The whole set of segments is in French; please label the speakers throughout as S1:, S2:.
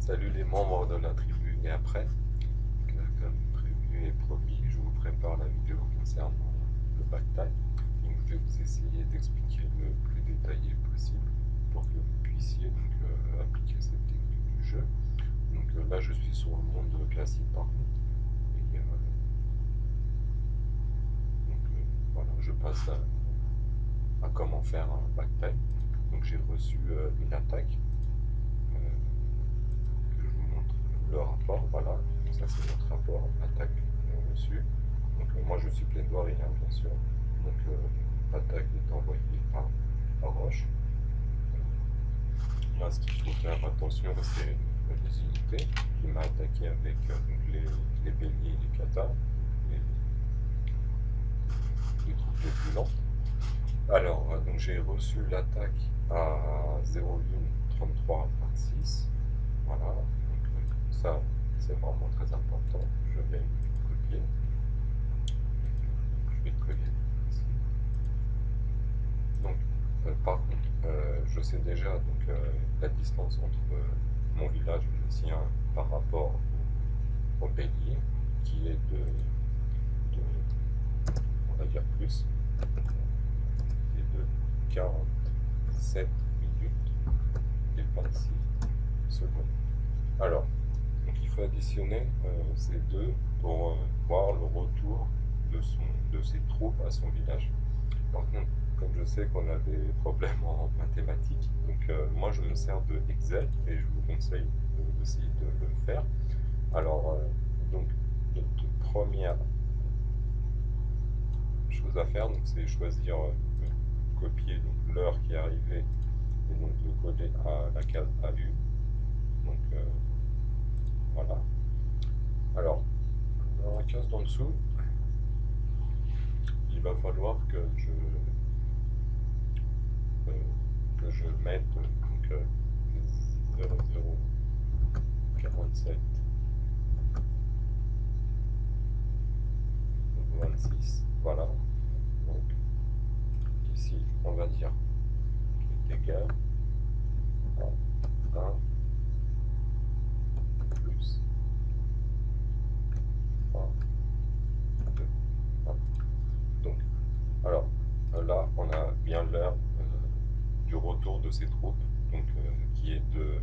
S1: Salut les membres de la tribu et après. Comme prévu et promis, je vous prépare la vidéo concernant le backtime. Donc, je vais vous essayer d'expliquer le plus détaillé possible pour que vous puissiez appliquer cette technique du jeu. Là, je suis sur le monde classique par contre. Et, voilà, je passe à comment faire un backtime. Donc j'ai reçu une attaque. Que je vous montre le rapport, voilà, ça c'est notre rapport, attaque reçue. Moi je suis plaidoirie, hein, bien sûr. L'attaque est envoyée par Roche. Là ce qu'il faut faire attention, c'est les unités. Il m'a attaqué avec les béliers et les katas, les troupes les plus lentes. Alors, donc j'ai reçu l'attaque à 013326. Voilà, ça c'est vraiment très important. Je vais le copier. Je vais le coller ici. Donc, par contre, je sais déjà la distance entre mon village et le sien par rapport au bélier, qui est on va dire plus, qui est de 47 minutes et 26 secondes. Alors, donc il faut additionner ces deux pour voir le retour de ses troupes à son village. Par contre, comme je sais qu'on a des problèmes en mathématiques, moi je me sers de Excel et je vous conseille aussi de le faire. Alors, donc notre première chose à faire, c'est choisir, copier l'heure qui est arrivée et donc le coller à la case AU. Voilà. Alors, dans la case d'en dessous, il va falloir que je mette 0047 26. Voilà. Donc, ici, on va dire qu'il est égal à 1 plus 3, 2, 1. Donc, alors, là, on a bien l'heure du retour de ces troupes, qui est de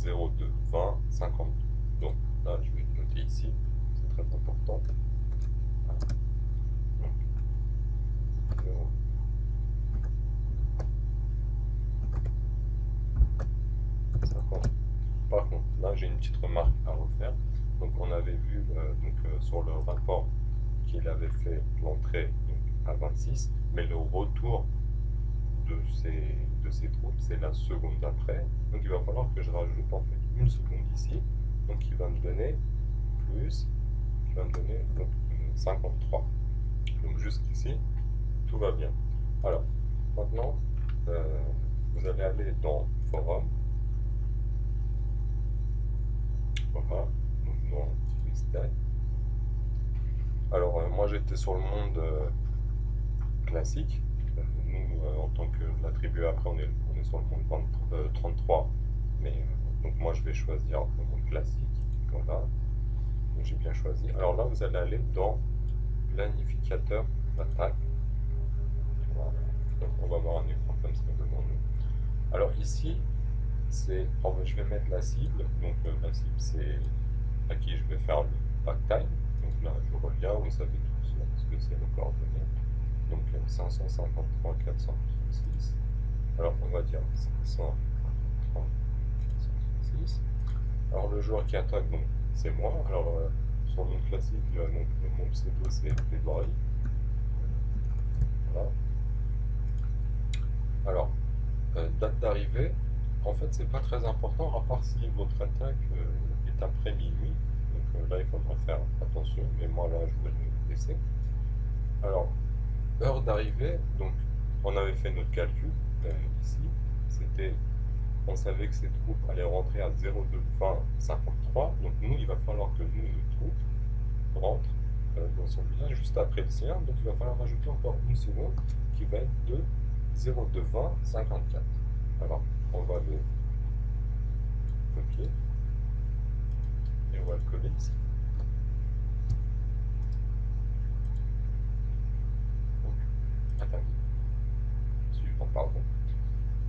S1: 02 20 50. Donc, là, je vais le noter ici, c'est très important. Voilà. Donc, 0. Par contre, là j'ai une petite remarque à refaire. Donc on avait vu sur le rapport qu'il avait fait l'entrée à 26, mais le retour de ces troupes, c'est la seconde d'après. Donc il va falloir que je rajoute en fait une seconde ici. Donc il va me donner plus, il va me donner 53. Donc jusqu'ici, tout va bien. Alors, maintenant, vous allez aller dans Forum. Voilà, donc dans Freestyle. Alors, moi j'étais sur le monde classique. Nous, en tant que la tribu après, on est sur le monde 33. Mais donc moi je vais choisir le monde classique. Voilà, donc j'ai bien choisi. Alors là, vous allez aller dans planificateur d'attaque. Voilà. Donc on va voir un écran comme ça devant nous. Alors ici, je vais mettre la cible. Donc la cible, c'est à qui je vais faire le backtime. Donc là, je reviens, vous savez tous ce que c'est le coordonnées. Donc 553 436. Alors on va dire 553 436. Alors le joueur qui attaque, donc c'est moi. Alors sur le monde classique, mon pseudo c'est February. Voilà. Alors, date d'arrivée, en fait c'est pas très important, à part si votre attaque est après minuit. Donc là il faudra faire attention, mais moi là je vais le laisser. Alors, heure d'arrivée, donc on avait fait notre calcul ici, on savait que ces troupes allaient rentrer à 02 20 53, donc nous il va falloir que nos troupes rentrent dans son village juste après le sien, donc il va falloir rajouter encore une seconde qui va être de 02 20 54. Alors on va le copier le coller ici. Donc, attaque. Suivant, pardon.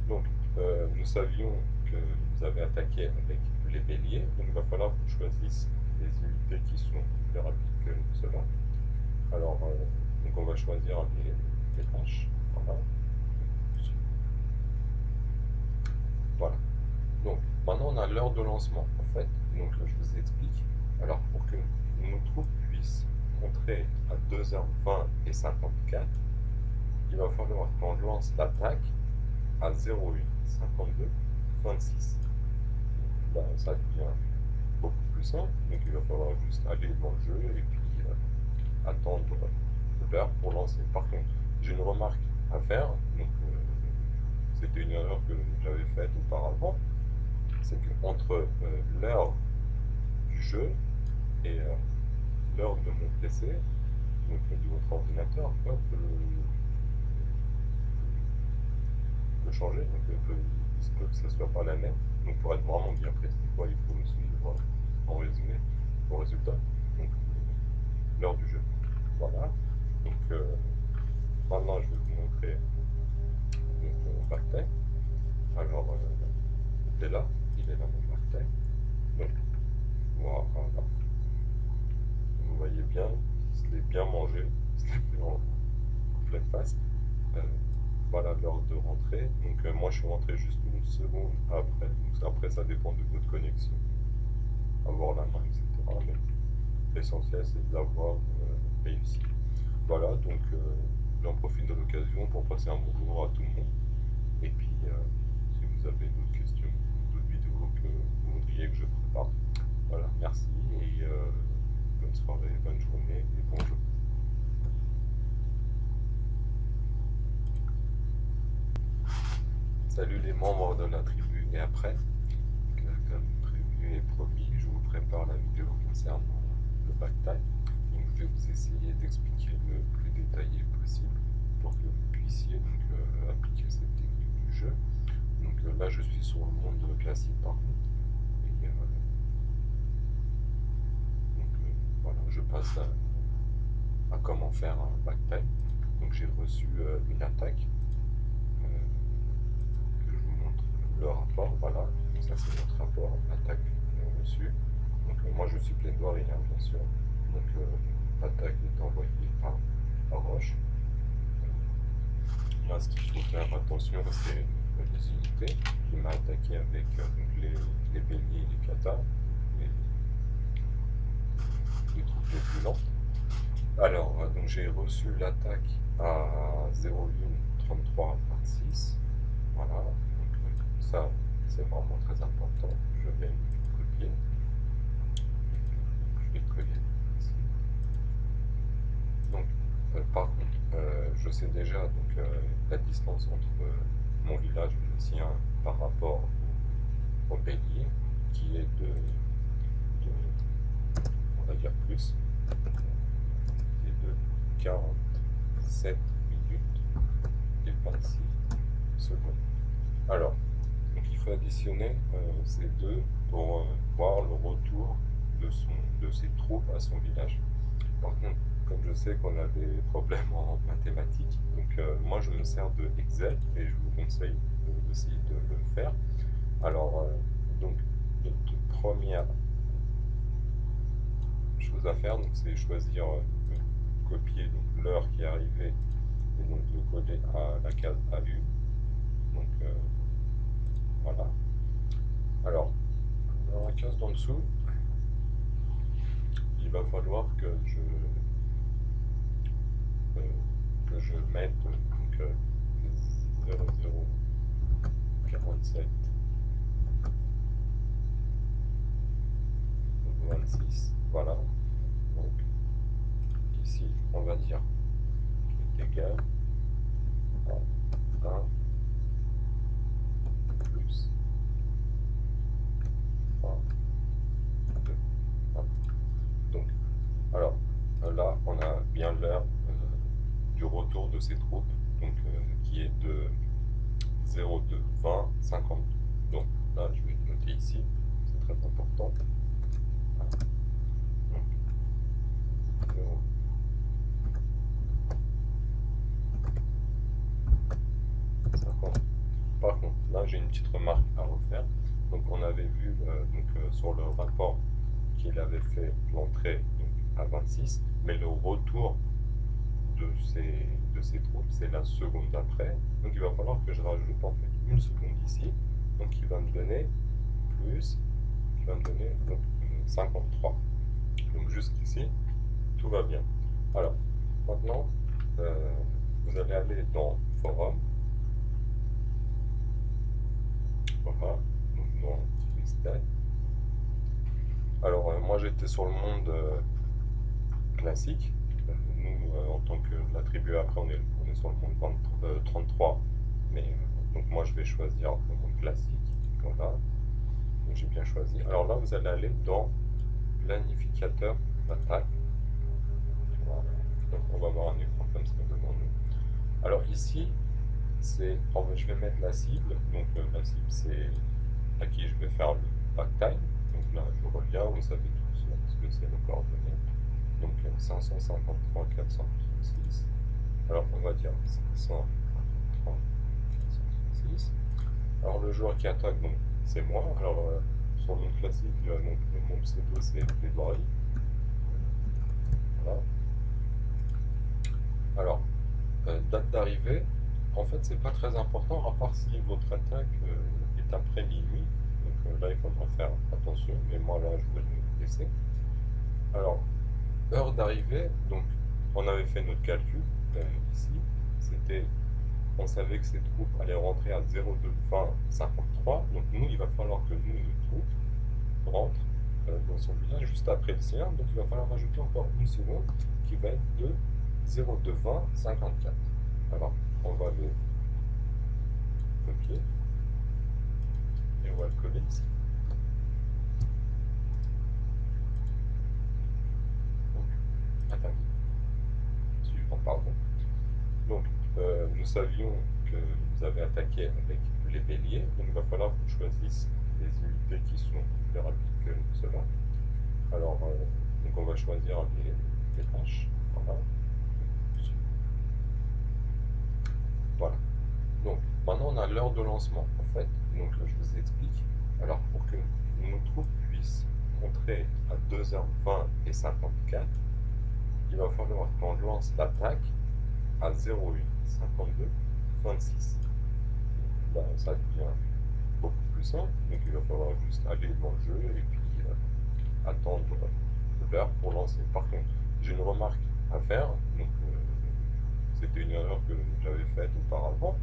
S1: Donc, nous savions que nous avions attaqué avec les béliers, donc il va falloir qu'on choisisse des unités qui sont plus rapides que cela. Alors, donc on va choisir les haches. Voilà. Voilà. Donc, maintenant on a l'heure de lancement, en fait. Donc, je vous explique. Alors, pour que nos troupes puissent entrer à 2h20 et 54, il va falloir qu'on lance l'attaque à 01, 52, 26. Là, ça devient beaucoup plus simple. Donc, il va falloir juste aller dans le jeu et puis attendre l'heure pour lancer. Par contre, j'ai une remarque à faire. Donc, c'était une erreur que j'avais faite auparavant. C'est qu'entre l'heure du jeu et l'heure de mon PC, donc de votre ordinateur, peut changer. Donc, il se peut que ce ne soit pas la même. Donc, pour être vraiment bien précis, il faut me suivre en résumé au résultat. Donc, l'heure du jeu. Voilà. Donc, maintenant, je vais vous montrer mon backtech. Alors, il est là mon backtech. Donc, voilà. Vous voyez bien, il se l'est bien mangé, il se l'est pris en pleine face. Voilà l'heure de rentrée. Donc, moi, je suis rentré juste une seconde après. Donc, après, ça dépend de votre connexion. Avoir la main, etc. Mais l'essentiel, c'est de l'avoir réussi. Voilà, donc j'en profite de l'occasion pour passer un bonjour à tout le monde. Et puis, si vous avez d'autres questions, d'autres vidéos que vous voudriez que je prépare, voilà, merci et bonne soirée, bonne journée et bonjour. Salut les membres de la tribu et après, comme prévu et promis, je vous prépare la vidéo concernant le backtime. Donc, je vais vous essayer d'expliquer le plus détaillé possible pour que vous puissiez donc, appliquer cette technique du jeu. Donc là, je suis sur le monde classique par contre. Et voilà, je passe à comment faire un backtime. Donc j'ai reçu une attaque que je vous montre le rapport. Voilà, donc ça c'est notre rapport, l'attaque que j'ai reçue. Donc moi je suis plaidoirie, bien sûr. Donc l'attaque est envoyée par Roche. Là, ce qu'il faut faire attention, c'est les unités. Il m'a attaqué avec les béliers et les katas, les troupes les plus lentes. Alors, donc j'ai reçu l'attaque à 01 33 26. Voilà, donc ça c'est vraiment très important. Je vais le copier. Je vais le coller ici. Donc, par contre, je sais déjà donc, la distance entre mon village et le sien par rapport au bélier, qui est de on va dire plus, qui est de 47 minutes et 26 secondes. Alors, donc il faut additionner ces deux pour voir le retour de ses troupes à son village. Par contre, comme je sais qu'on a des problèmes en mathématiques, donc moi je me sers de Excel et je vous conseille aussi de le faire. Alors, donc notre première chose à faire, c'est choisir, copier l'heure qui est arrivée et donc le coller à la case A1. Donc voilà. Alors, dans la case d'en dessous, il va falloir que je mette donc 0047 26, voilà. Donc ici on va dire est égal à 1 plus 3, 2. Voilà. Donc alors là on a bien l'heure du retour de ces troupes, donc qui est de 02 20 50. Donc là je vais le noter ici, c'est très important. Voilà. 0. Par contre, là j'ai une petite remarque à refaire. Donc on avait vu sur le rapport qu'il avait fait l'entrée à 26, mais le retour de ces troupes, c'est la seconde d'après. Donc il va falloir que je rajoute en fait une seconde ici. Donc il va me donner plus, il va me donner donc, 53. Donc jusqu'ici, tout va bien. Alors, maintenant, vous allez aller dans Forum. Voilà, donc dans Freestyle. Alors, moi j'étais sur le monde classique. Nous, en tant que la tribu, après, on est sur le monde 33. Mais donc, moi je vais choisir le monde classique. Voilà. Donc, j'ai bien choisi. Alors là, vous allez aller dans planificateur d'attaque. Voilà. Donc, on va avoir un écran comme ça devant nous. Alors ici, je vais mettre la cible. Donc la cible, c'est à qui je vais faire le back time. Donc là, je reviens, vous savez tous ce que c'est le coordonnées. Donc 553 436. Alors on va dire 553 436. Alors le joueur qui attaque, donc c'est moi. Alors sur le monde classique, mon pseudo c'est February. Voilà. Alors, date d'arrivée, en fait c'est pas très important, à part si votre attaque est après minuit. Donc là il faudra faire attention, mais moi là je vais le laisser. Alors, heure d'arrivée, donc on avait fait notre calcul ici, c'était, on savait que ces troupes allaient rentrer à 02:20:53, donc nous il va falloir que nous, nos troupes, rentrent dans son village juste après le sien, donc il va falloir rajouter encore une seconde qui va être de 02:20:54. Alors, on va le copier et on va le coller ici. Donc, attaque. Suivant, pardon. Donc, nous savions que vous avez attaqué avec les béliers, donc il va falloir que vous choisissez les unités qui sont plus rapides que cela. Alors, donc on va choisir les tâches. Voilà. Voilà. Donc, maintenant on a l'heure de lancement, en fait. Donc, je vous explique. Alors, pour que nos troupes puissent entrer à 2h20:54, il va falloir qu'on lance l'attaque à 01:52:26. Là, ça devient beaucoup plus simple. Donc, il va falloir juste aller dans le jeu et puis attendre l'heure pour lancer. Par contre, j'ai une remarque à faire. Donc, c'était une erreur que j'avais faite auparavant.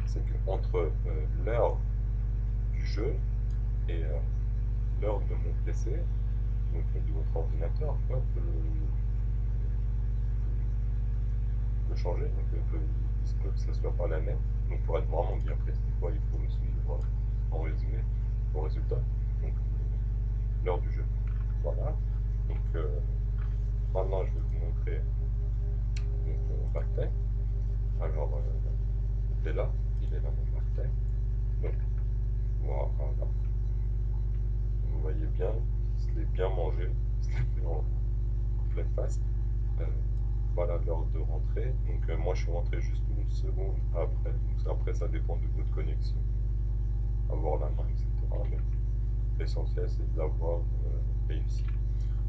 S1: C'est qu'entre l'heure du jeu et l'heure de mon PC, donc de votre ordinateur, peut changer. Donc, il se peut que ce ne soit pas la même. Donc, pour être vraiment bien précis, il faut me suivre en résumé au résultat. Donc, l'heure du jeu. Voilà. Donc, maintenant, je vais vous montrer mon back-time. Alors, il est là mon back-time. Donc, voilà. Vous voyez bien, je l'ai bien mangé, je l'ai fait en pleine face. Voilà l'heure de rentrée. Donc, moi, je suis rentré juste une seconde après. Donc, après, ça dépend de votre connexion. Avoir la main, etc. Mais l'essentiel, c'est de l'avoir réussi.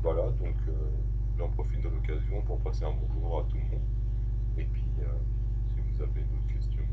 S1: Voilà, donc j'en profite de l'occasion pour passer un bonjour à tout le monde. Et puis, si vous avez d'autres questions,